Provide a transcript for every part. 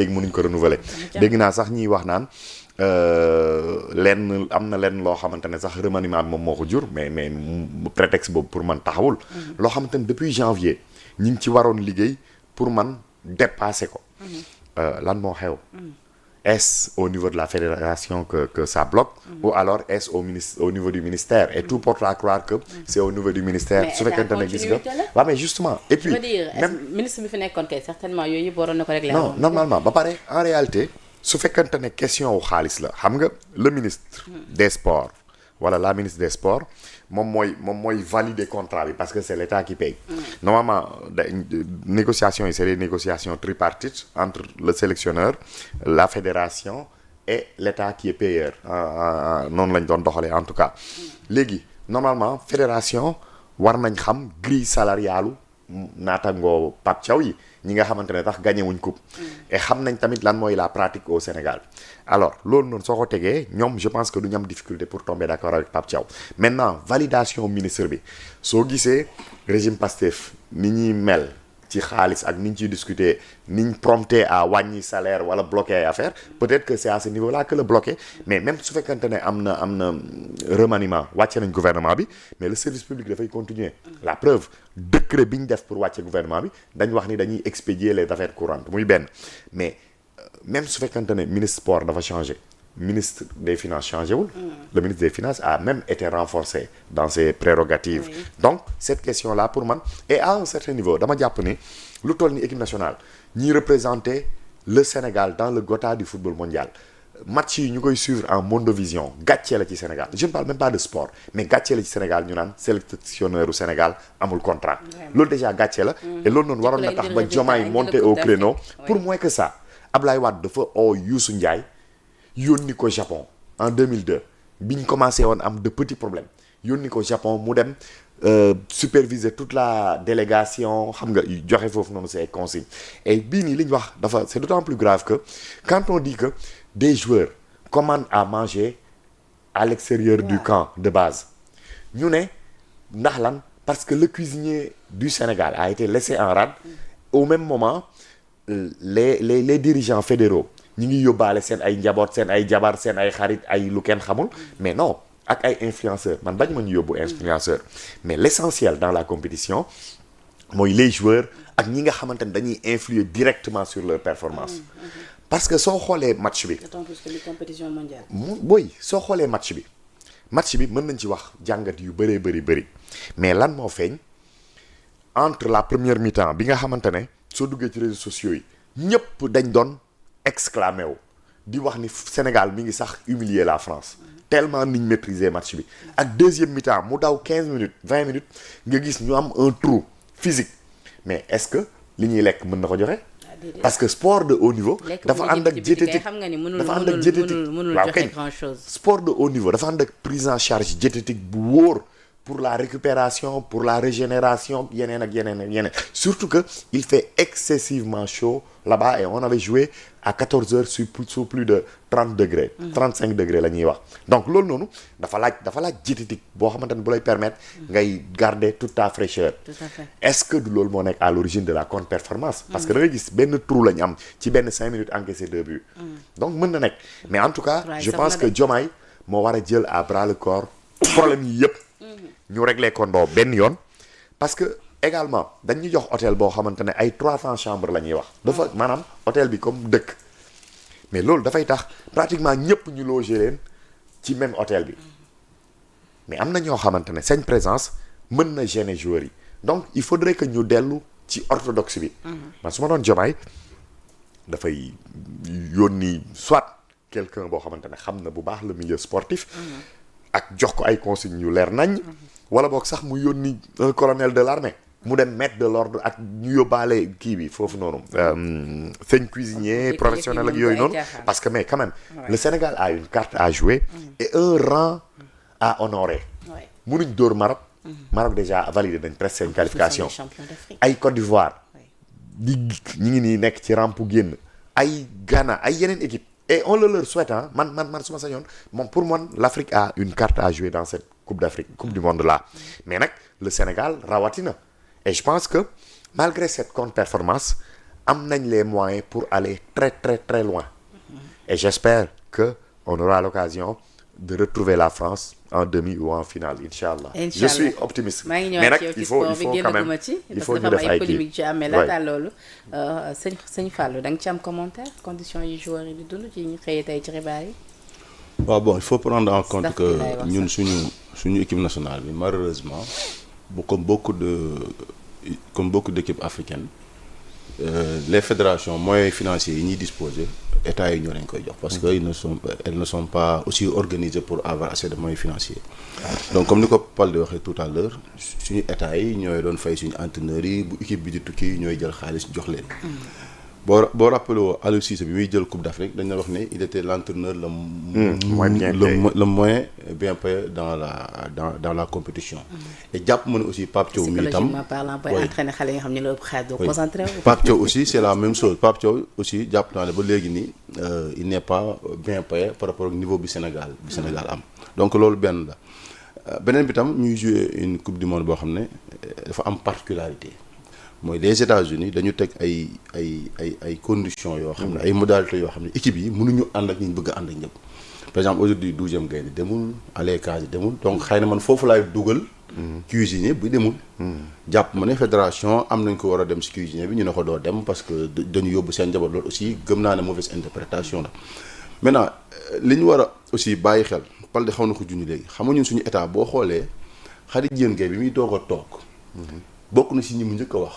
léegi mënuñ ko renouveler dégg naa sax ñiy wax naan lenn am na lenn loo xamante ne sax remaniement bi moom moo ko jur mais prétexte boobu pour man taxawul loo xamante ne depuis janvier ñi ngi ci waroon liggéey pour man dépasser ko lan moo xew est-ce au niveau de la fédération que ça bloque ou alors est-ce au niveau du ministère et tout porte à croire que c'est au niveau du ministère su fekkente ne gis nga waaw mais justement et puis même ministre bi fi nekkoon kay certainement yooyu yëpp waroon na ko régler non normalement ba pare en réalité su fekkente ne question wu xaalis la xam nga le ministre des sports wala la ministre des sports moom mooy valider contrat bi parce que c'est l'État qui paye normalement négociations yi c'est des négociations tripartites entre le sélectionneur la fédération et l'État qui est payeur noonu lañ doon doxalee en tout cas léegi normalement fédération war nañ xam grille salariale naatangoo Pape Thiaw yi ñi nga xamante ne tax gagné wuñ coupe et xam nañ tamit lan mooy la pratique au Sénégal alors loolu noonu soo ko tegee ñoom je pense que du ñu am difficulté pour tomber d'accord avec Pape Thiaw maintenant validation ministre bi soo gisee régime Pastef ni ñuy mel ci xaalis ak ni ñu ciy discuter ni ñu prompté à wàññi salaire wala bloquer ay affaire peut-être que c'est à ce niveau-là que le bloqué mais même su fekkante ne am na remaniement wàcce nañ gouvernement bi mais le service public dafay continuer la preuve décret bi ñu def pour wàcce gouvernement bi dañ wax ni dañuy expédier les affaires courantes muy benn mais même su fekkante ne ministre sport dafa changé ministre des finances changé wul le ministre des finances a même été renforcé dans ses prérogatives donc cette question là pour man et à un certain niveau dama jàpp ni lu toll ni équipe nationale ñiy représenter le Sénégal dans le Gotha du football mondial match yi ñu koy suivre en mondovision gàccee la ci Sénégal je ne parle même pas de sport mais gàccee la ci Sénégal ñu naan sélectionneur u Sénégal amul contrat loolu déjà gàccee la et loolu noonu waroon na tax ba Diomaye monter au créneau pour moins que ça Ablaye Wade dafa oo Youssou Ndiaye yónni ko Japon en 2002 biñ commencé woon am de petits problèmes yónni ko Japon mu dem superviser toute la délégation xam nga joxe foofu noonu c'est consignes et bii nii li ñu wax dafa c'est d'autant plus grave que quand on dit que des joueurs commandent à manger à l'extérieur du camp de base ñu ne ndax lan parce que le cuisinier du Sénégal a été laissé en rade au même moment les dirigeants fédéraux ñi ngi yóbbaale seen ay njaboot seen ay jabar seen ay xarit ay lu kenn xamul mais non ak ay influenceurs man bañ ma ñu yóbbu influenceurs mais l'essentiel dans la compétition mooy les joueurs ak ñi nga xamante ne dañuy influer directement sur leur performance parce que soo xoolee match bi d'autant plus que li compétition mondiale booy soo xoolee match bi mën nañ ci wax jàngat yu bëree bëri mais lan moo feeñ entre la première mi-temps bi nga xamante ne soo duggee ci réseaux sociaux yi ñëpp dañ doon exclamé wu di wax ni Sénégal mi ngi sax humilier la France tellement niñ maîtriser match bi ak deuxième mi-temps mu daw 15 minutes 20 minutes nga gis ñu am un trou physique mais est-ce que li ñuy lekk mën na ko joxe parce que sport de haut niveau dafa ànd ak diététique dafa ànd ak diététique waaw kay sport de haut niveau dafa ànd ak prise en charge diététique bu wóor pour la récupération pour la régénération yeneen ak yeneen surtout que il fait excessivement chaud là-bas et on avait joué à 14 heures sous plus de 30 degrés 35 degrés la ñuy wax donc loolu noonu dafa laaj diététique boo xamante ne bu lay permettre ngay garder toute ta fraîcheur tout à fait est-ce que du loolu moo nekk à l'origine de la contre-performance parce que da ngay gis benn trou la ñu am ci benn 5 minutes encaissé 2 buts donc mën na nekk mais en tout cas je pense que Diomaye moo war a jël à bras le corps problème yi yëpp ñu réglé ko ndoo benn yoon parce que également dañuy jox hôtel boo xamante ne ay 300 chambres la ñuy wax dafa maanaam hôtel bi comme dëkk mais loolu dafay tax pratiquement ñëpp ñu loger leen ci même hôtel bi mais am na ñoo xamante ne seen présence mën na gêner joueurs yi donc il faudrait que ñu dellu ci orthodoxe bi man su ma doon Diomaye dafay yónni soit quelqu'un boo xamante ne xam na bu baax le milieu sportif ak jox ko ay consignes yu leer nañ wala boog sax mu yónni un colonel de l'armée mu dem mettre de l'ordre ak ñu yóbbaale kii bi foofu noonu seen cuisinier professionnel ak yooyu noonu parce que mais quand même le Sénégal a une carte à jouer et un rang à honorer mënuñ dóor Maroc déjà validé nañ presque seen qualification ay Côte d'Ivoire di ñi ngi nii nekk ci rampe génn ay Ghana ay yeneen équipe et on le leur souhaite man su ma sañoon moom pour moi l'Afrique a une carte à jouer dans cette Coupe d'Afrique Coupe du monde là mais nag le Sénégal rawatina et je pense que malgré cette contre-performance am nañ les moyens pour aller très très très loin. Et j'espère que on aura l'occasion de retrouver la France en demi ou en finale inchallah. Inch'Allah. Je suis optimiste. maa ngi mais ñëwaat nag ci yow ci il faut sport bi quand même génnaguma ci il parce faut que ñu dafa def am ay ay polémique ci am mais Ouais. laata loolu sëñ Fallou da nga ci am commentaire conditions yi joueurs yi di dund ci ñu xëyee tey ci xibaar yi. waaw bon il faut prendre en compte Staff que bi lay wax ñun sax. suñu équipe nationale bi malheureusement comme beaucoup d'équipes africaines les fédérations moyens financiers yi ñuy disposer état yi ñoo leen koy jox parce que elles ne sont pas aussi organisées pour avoir assez de moyens financiers donc comme ni ko Paul di waxee tout à l'heure suñu état yi ñooy doon fay suñu entraîneurs yi bu équipe bi di tukki ñooy jël xaalis jox leen boo rappelé woo Aliou Cissé bi muy jël Coupe d'Afrique dañ la wax ne il était l'entraîneur le moins bien payé dans la compétition et jàpp ma ne aussi Pape Thiaw mi itam psychologiquement parlant booy entraîner xale yi nga xam ne la ëpp xaalis doo concentré wu. Pape Thiaw aussi c'est la même chose Pape Thiaw aussi jàpp naa ne ba léegi nii il n'est pas bien payé par rapport au niveau bi Sénégal am donc loolu benn la beneen bi tam ñuy jouer une coupe du monde boo xam ne dafa am particularité mooy les États-Unis dañu teg ay conditions yoo xam ne ay modalités yoo xam ne équipe yi mënuñu ànd ak ñi ñu bëgg a ànd ak ñëpp par exemple aujourd'hui 12e Gaïndé demul Alécas demul donc xëy na man foofu laay dugal cuisinier bi demul jàpp ma ne fédération am nañ ko war a dem si cuisinier bi ñu ne ko doo dem parce que dañu yóbbu seen njaboot loolu aussi gëm naa ne mauvaise interprétation la maintenant li ñu war a aussi bàyyi xel pal di xaw na ko junj léegi xam nga ñun suñu état boo xoolee Khady Diène Gaye bi muy doog a toog bokk na si ñi mu njëkk a wax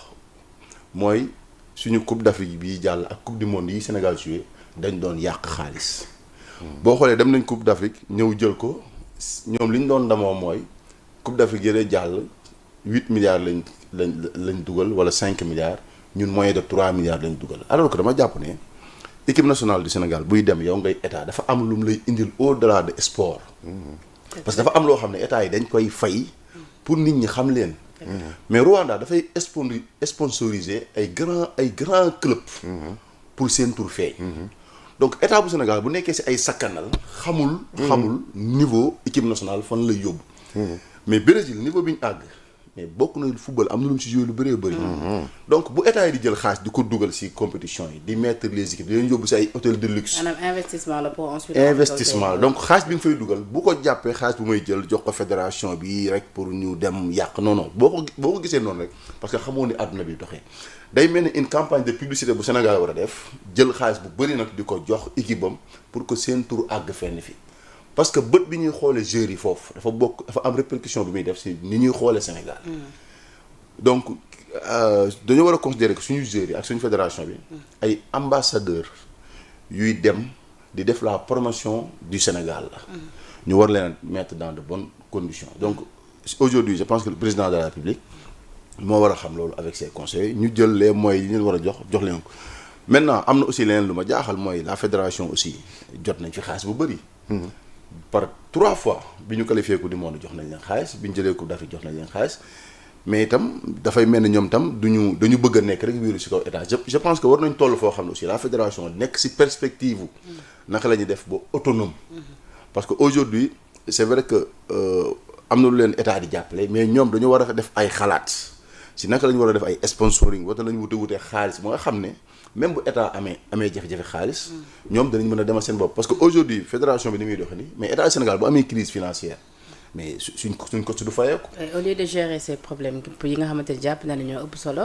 mooy suñu coupe d'Afrique bii jàll ak coupe du monde yi Sénégal joué dañ doon yàq xaalis boo xoolee dem nañ coupe d'Afrique ñëw jël ko ñoom li ñu doon ndamoo mooy coupe d'Afrique yële jàll 8 milliards lañ dugal wala 5 milliards ñun moyen de 3 milliards lañ dugal alors que dama jàpp ne équipe nationale du Sénégal buy dem yow ngay état dafa am lu mu lay indil au-delà de sport parce que dafa am loo xam ne état yi dañ koy fay pour nit ñi xam leen mais Rwanda dafay sponsoriser ay grands clubs pour seen tour feeñ donc état bu Sénégal bu nekkee si ay sakkanal xamul niveau équipe nationale fan lay yóbbu mais Brésil niveau bi ñu àgg mais bokk na football am na lu mu si joué lu bëree bëri donc bu état yi di jël xaalis di ko dugal si compétition yi di mettre les équipes di leen yóbbu si ay hôtel de luxe maanaam investissement la pour ensuite investissement donc xaalis bi nga fay dugal bu ko jàppee xaalis bu may jël jox ko fédération bi rek pour ñu dem yàq non boo ko gisee noonu rek parce que xamoo ni àdduna bi doxee day mel ni une campagne de publicité bu Sénégal war a def jël xaalis bu bëri nag di ko jox équipe am pour que seen tour àgg fenn fi parce que bët bi ñuy xoolee joueurs yi foofu dafa am répercussion bi muy def si ni ñuy xoolee Sénégal donc dañoo war a considérer que suñu joueurs yi ak suñu fédération bi ay ambassadeurs yuy dem di def la promotion du Sénégal la ñu war leen mettre dans de bonnes conditions donc aujourd'hui je pense que le président de la République moo war a xam loolu avec ses conseils ñu jël les moyens yi ñu war a jox leen ko maintenant am na aussi leneen lu ma jaaxal mooy la fédération aussi jot nañ fi xaalis bu bëri par 3 fois bi ñu qualifié coupe du monde jox nañ leen xaalis bi ñu jëlee coupe d'Afrique jox nañ leen xaalis mais itam dafay mel ni ñoom itam dañu bëgg a nekk rek wéeru si kaw état je pense que war nañ toll foo xam ne aussi la fédération nekk si perspective naka la ñuy def ba autonome parce que aujourd'hui c'est vrai que am na lu leen état di jàppale mais ñoom dañu war a def ay xalaat si naka la ñu war a def ay sponsoring wata la ñu wutee xaalis ba nga xam ne même bu état amee jafe-jafe xaalis ñoom danañ mën a demal seen bopp parce que aujourd'hui fédération bi ni muy doxee nii mais état du Sénégal bu amee crise financière mais suñ ko du fayeeku au lieu de gérer ces problèmes yi nga xamante ne jàpp na ne ñoo ëpp solo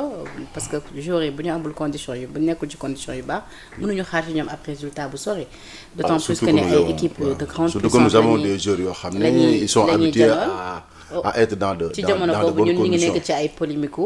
parce que joueurs yi bu ñu amul condition yu bu nekkul ci condition yu baax mënuñu xaar ci ñoom ab résultat bu sori d'autant plus que ne ay équipe de grande puissance surtout que nous avons des joueurs yoo xam ne ils sont habitués à être dans de ci bonnes jamono boobu ñun ñu ngi conditions nekk ci ay polémique